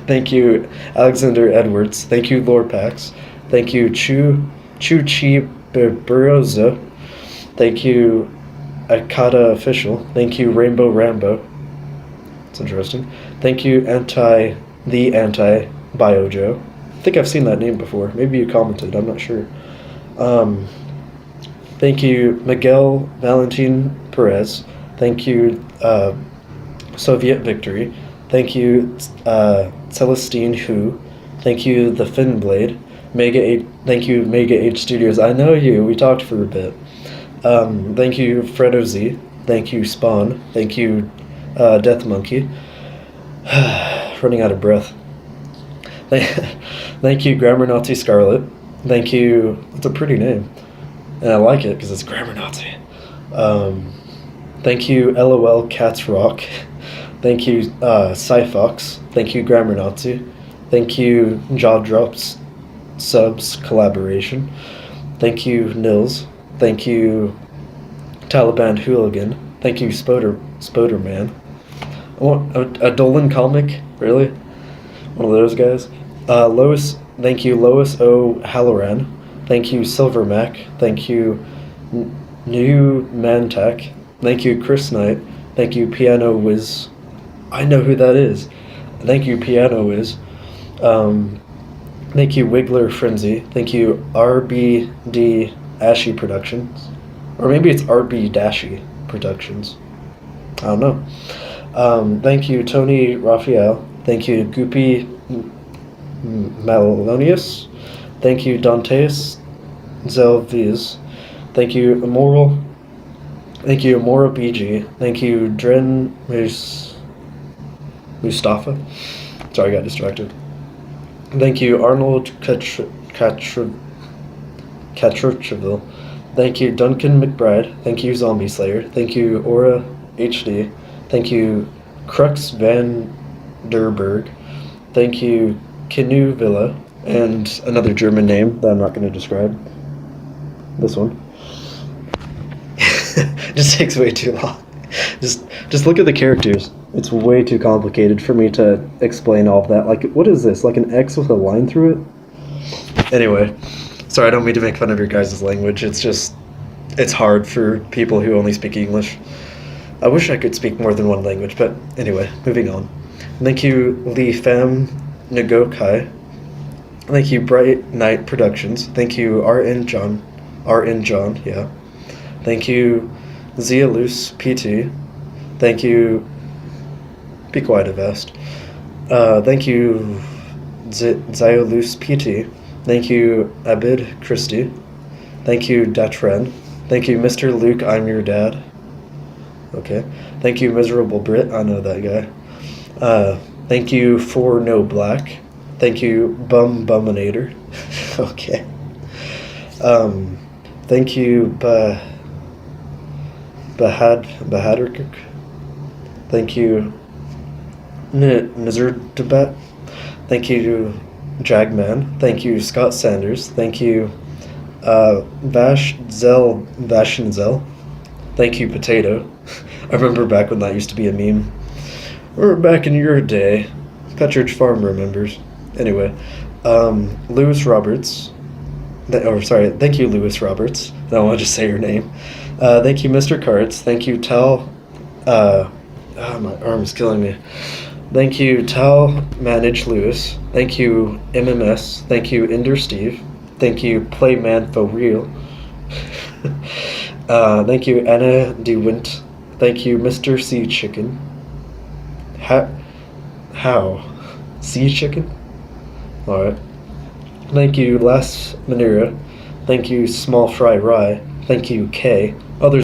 Thank you, Alexander Edwards. Thank you, Lorpax. Thank you, Chi Beroza. Thank you, Akata Official. Thank you, Rainbow Rambo. It's interesting. Thank you, Anti-Biojo. I think I've seen that name before. Maybe you commented, I'm not sure. Thank you, Miguel Valentin Perez. Thank you, Soviet Victory. Thank you, Celestine Hu. Thank you, The Fin Blade. Thank you, Mega H Studios. I know you. We talked for a bit. Thank you, Fredo Z. Thank you, Spawn. Thank you, Death Monkey. Running out of breath. Thank you, Grammar Nazi Scarlet. Thank you. It's a pretty name, and I like it because it's Grammar Nazi. Thank you, LOL Cats Rock. Thank you, Cyfox. Thank you, Grammar Nazi. Thank you, Jaw Drops Subs Collaboration. Thank you, Nils. Thank you, Taliban Hooligan. Thank you, Spoder Man. I want a Dolan comic, really? One of those guys. Lois Thank you, Lois O. Halloran. Thank you, Silver Mac. Thank you, New Mantak. Thank you, Chris Knight. Thank you, Piano Wiz. I know who that is. Thank you, Piano Wiz. Thank you, Wiggler Frenzy. Thank you, RBD Ashy Productions. Or maybe it's RB Dashy Productions. I don't know. Thank you, Tony Raphael. Thank you, Goopy Malonius. Thank you, Danteus Zelviz. Thank you, Immoral. Thank you, Immoral BG. Thank you, Dren Mustafa. Sorry, I got distracted. Thank you, Arnold Catreville. Thank you, Duncan McBride. Thank you, Zombie Slayer. Thank you, Aura HD. Thank you, Crux Van der Berg. Thank you, Kinu Villa. And another German name that I'm not going to describe. This one. Just takes way too long. Just look at the characters. It's way too complicated for me to explain all of that. Like, what is this? Like an X with a line through it? Anyway, sorry, I don't mean to make fun of your guys' language. It's hard for people who only speak English. I wish I could speak more than one language, but anyway, moving on. Thank you, Li Fam Nagokai. Thank you, Bright Night Productions. Thank you, RN John, yeah. Thank you, Zialus PT. Thank you, be quiet, Avest. Thank you, Zialus PT. Thank you, Abid Christie. Thank you, Datren. Thank you, Mr. Luke, I'm your dad. Okay. Thank you, Miserable Brit, I know that guy. Thank you, For No Black. Thank you, Buminator. Okay. Thank you, Bahadur. Thank you, Nizerdebat. Thank you, Jagman. Thank you, Scott Sanders. Thank you, Vashenzel. Thank you, Potato. I remember back when that used to be a meme. Or back in your day. Petridge Farm remembers. Anyway, Lewis Roberts. Thank you, Lewis Roberts. I don't want to just say your name. Thank you, Mr. Carts. Thank you, Tal. My arm is killing me. Thank you, Tal Manage Lewis. Thank you, MMS. Thank you, Ender Steve. Thank you, Playman for Real. Thank you, Anna DeWint. Thank you, Mr. Sea Chicken. How? Sea Chicken? Alright. Thank you, Las Manera. Thank you, Small Fry Rye. Thank you, K.